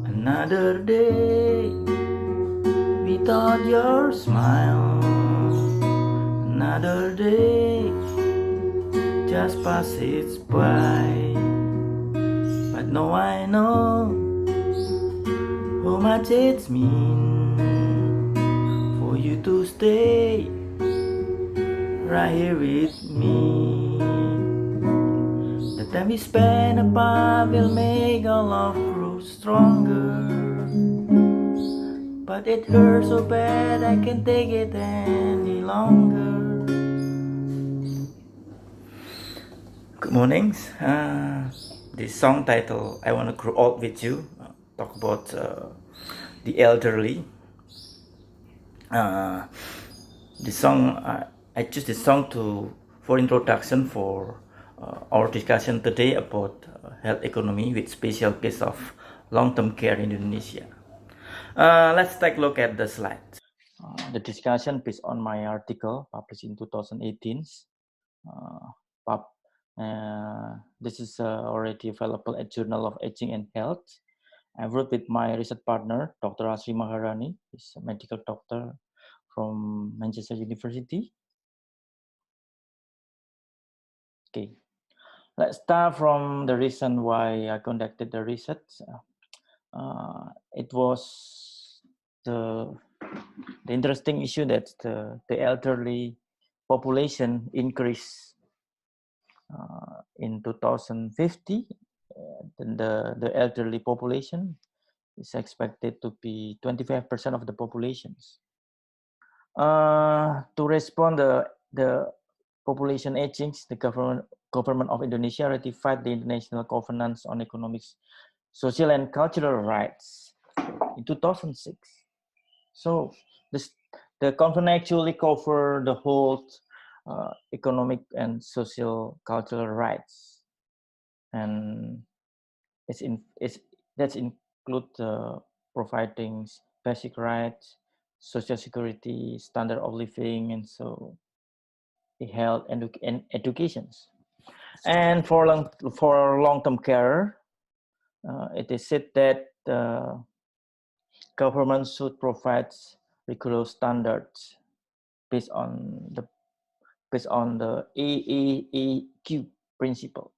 Another day without your smile. Another day just passes by. But now I know how much it means for you to stay right here with me. The time we spend apart will make our love grow stronger. But it hurts so bad I can't take it any longer. Good mornings. This song title I Want to Grow Old With You talk about the elderly. This song I choose this song for introduction for our discussion today about health economy with special case of long-term care in Indonesia. Let's take a look at the slides. The discussion based on my article published in 2018. This is already available at Journal of Aging and Health. I wrote with my research partner, Dr. Asri Maharani. He's a medical doctor from Manchester University. Okay, let's start from the reason why I conducted the research. It was the interesting issue that the elderly population increased in 2050. The elderly population is expected to be 25% of the populations. To respond the population aging, the government of Indonesia ratified the International Covenant on Economic, Social, and Cultural Rights in 2006. So the covenant actually covered the whole economic and social cultural rights, and that include providing basic rights, social security, standard of living, and so health and educations. And for long-term care, it is said that government should provide rigorous standards based on the AAAQ principle: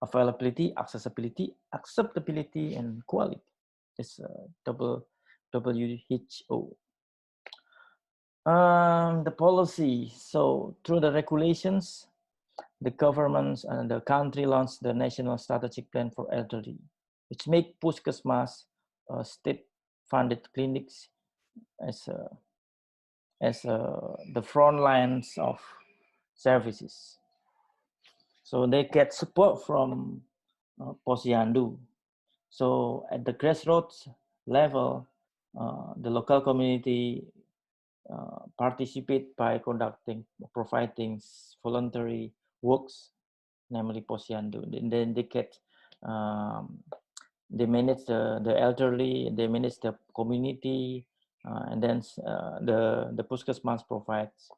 availability, accessibility, acceptability, and quality. It's WHO. The policy. So through the regulations, the governments and the country launched the National Strategic Plan for Elderly, which make Puskesmas state-funded clinics as the front lines of services. So they get support from Posyandu. So at the grassroots level, the local community participate by providing voluntary works, namely Posyandu. And then they get, they manage the elderly, they manage the community, and then the Puskesmas provides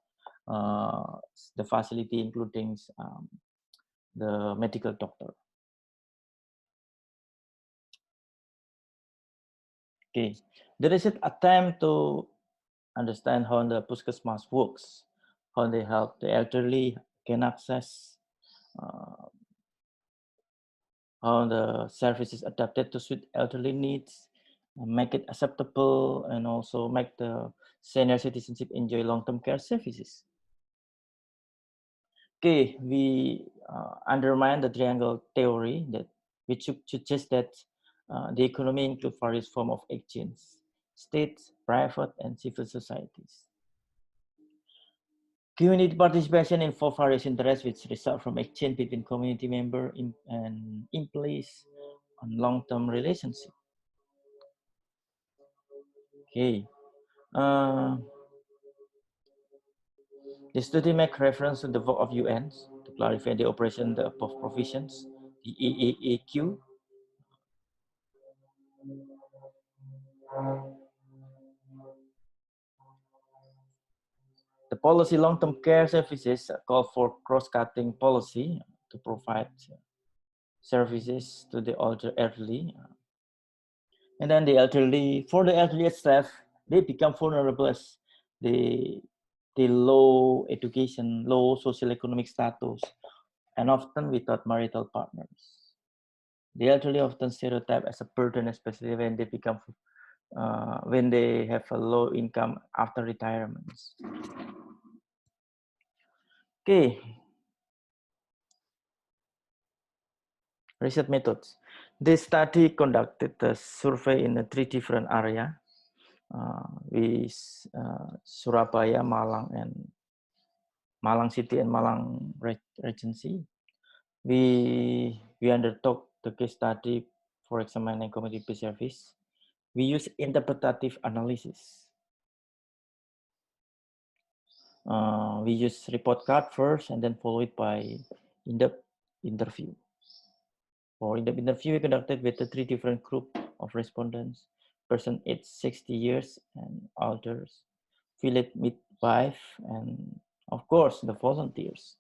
the facility, including the medical doctor. Okay, there is an attempt to understand how the Puskesmas works, how they help the elderly gain access, how the service is adapted to suit elderly needs, make it acceptable, and also make the senior citizenship enjoy long-term care services. Okay, we undermine the triangle theory which suggests that the economy includes various forms of exchange: states, private, and civil societies. Community participation involves various interests which result from exchange between community members and employees on long-term relationship. Okay. The study makes reference to the work of UN to clarify the operation of the above provisions, the AAAQ. The policy long-term care services call for cross-cutting policy to provide services to the elderly. And then the elderly, for the elderly itself, they become vulnerable as the, the low education, low social economic status, and often without marital partners. The elderly often stereotyped as a burden, especially when they become when they have a low income after retirement. Okay, research methods. This study conducted a survey in 3 different areas, with Surabaya, Malang, and Malang City and Malang Regency. We undertook the case study for examining community-based service. We use interpretative analysis. We use report card first and then followed by in-depth interview. For in-depth interview, we conducted with the 3 different groups of respondents: person aged 60 years and elders, village midwife, and of course the volunteers.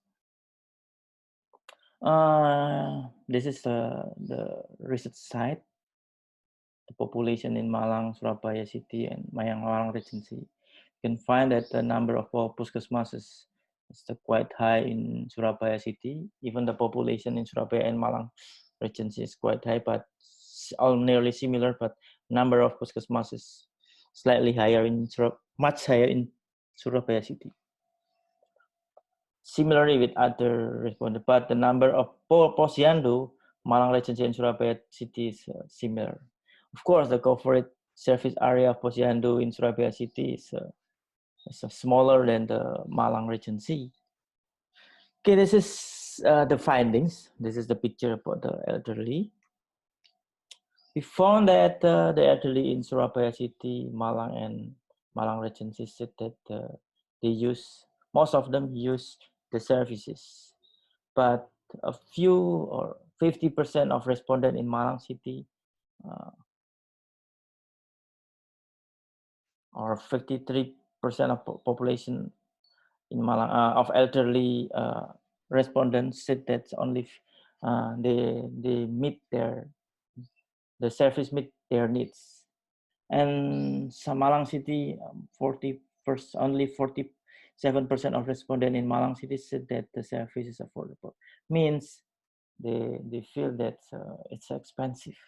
This is the research site, the population in Malang, Surabaya City, and Malang Regency. You can find that the number of puskesmases is quite high in Surabaya City. Even the population in Surabaya and Malang Regency is quite high, but all nearly similar. But number of puskesmases slightly higher much higher in Surabaya City. Similarly with other respondents, but the number of posyandu, Malang Regency and Surabaya City is similar. Of course, the covered service area of posyandu in Surabaya City is smaller than the Malang Regency. Okay, this is the findings. This is the picture about the elderly. We found that the elderly in Surabaya City, Malang, and Malang Regency said that most of them use the services, but a few or 50% of respondents in Malang City or 53% of population in Malang of elderly respondents said that only they meet the service meet their needs. And Malang City, only 47% of respondents in Malang City said that the service is affordable. Means they feel that it's expensive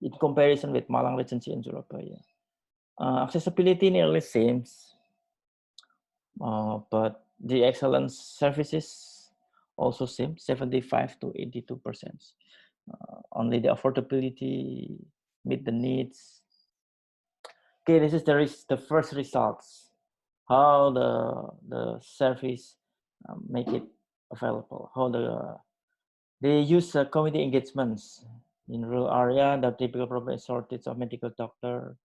in comparison with Malang Regency and Surabaya. Accessibility nearly same, but the excellent services also same, 75 to 82%. Only the affordability meet the needs. Okay, this is the first results. How the service make it available. How they use community engagements in rural area. The typical problem is shortage of medical doctor.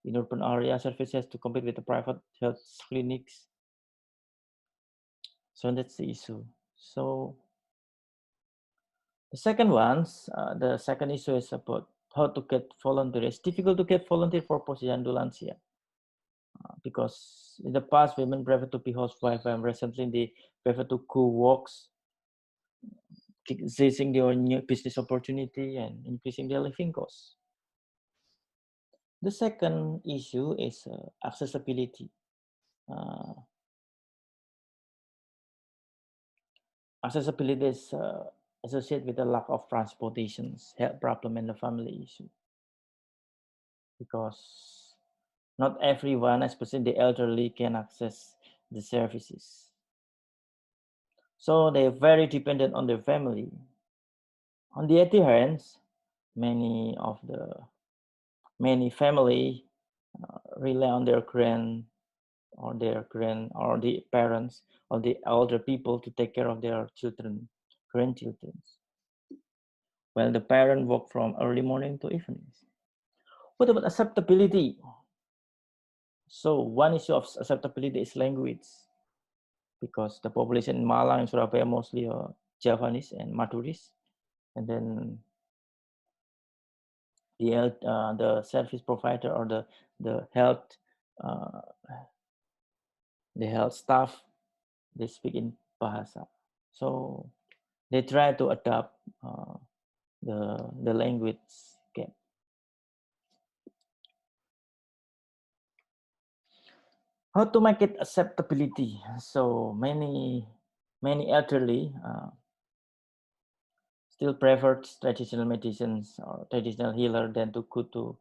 In urban area, services to compete with the private health clinics. So that's the issue. So the second issue is about how to get volunteers. It's difficult to get volunteer for posyandu lansia because in the past women prefer to be housewife, and recently they prefer to co-works, seizing their new business opportunity and increasing their living costs. The second issue is accessibility. Accessibility is associated with the lack of transportation, health problem, and the family issue. Because not everyone, especially the elderly, can access the services. So they're very dependent on their family. On the other hand, many family rely on their the parents or the elder people to take care of their grandchildren. Well, the parent work from early morning to evenings. What about acceptability? So one issue of acceptability is language, because the population in Malang and Surabaya mostly Javanese and Maduris, and then the service provider or the health uh, the health staff, they speak in Bahasa. So they try to adapt the language gap. How to make it acceptability? So many elderly still prefer traditional medicines or traditional healer than to go to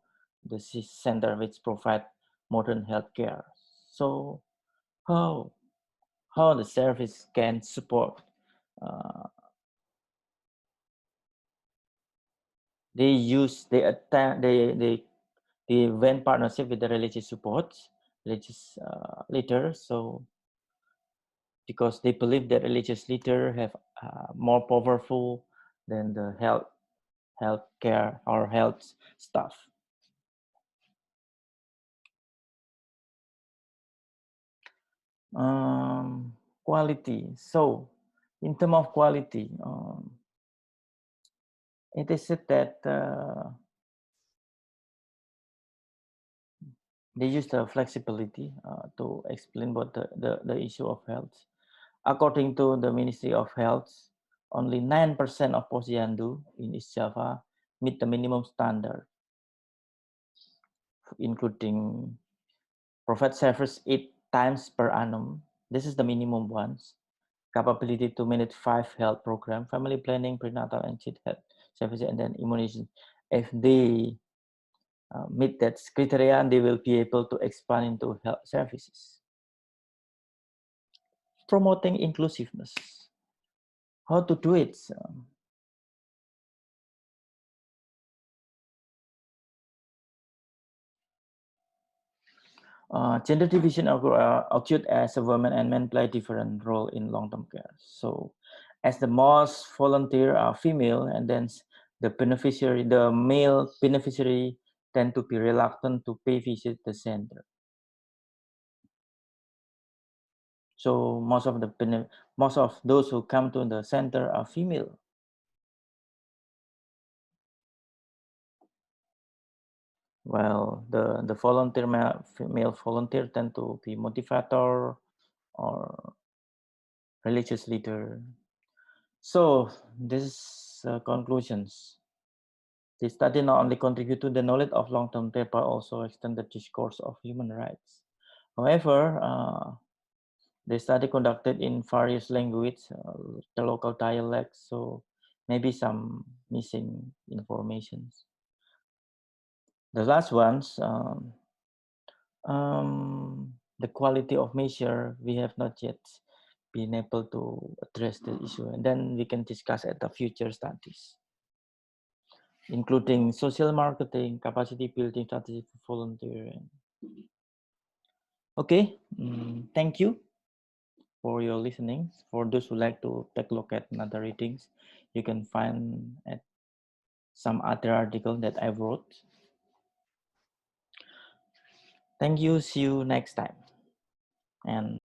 the center which provide modern healthcare. So how how the service can support? Uh, they use they attend they went partnership with the religious support, religious leaders. So because they believe that religious leader have more powerful than the health care or health staff. Quality. So in terms of quality, it is said that they use the flexibility to explain about the issue of health. According to the Ministry of Health, only 9% of posyandu in East Java meet the minimum standard, including provide service 8 times per annum. This is the minimum ones. Capability to manage 5 health program, family planning, prenatal and child health services, and then immunization. If they meet that criteria, they will be able to expand into health services. Promoting inclusiveness. How to do it? Gender division occurred as a woman and men play different role in long-term care. So as the most volunteer are female, and then the male beneficiary tend to be reluctant to pay visit the center. So most of those who come to the center are female. Well, the volunteer male volunteer tend to be motivator or religious leader. So this conclusions. The study not only contribute to the knowledge of long-term care, but also extend the discourse of human rights. However, the study conducted in various languages, the local dialects, so maybe some missing informations. The last ones, the quality of measure, we have not yet been able to address the issue, and then we can discuss at the future studies, including social marketing, capacity building strategy for volunteer. Okay, thank you for your listening. For those who like to take a look at another readings, you can find at some other article that I wrote. Thank you. See you next time. And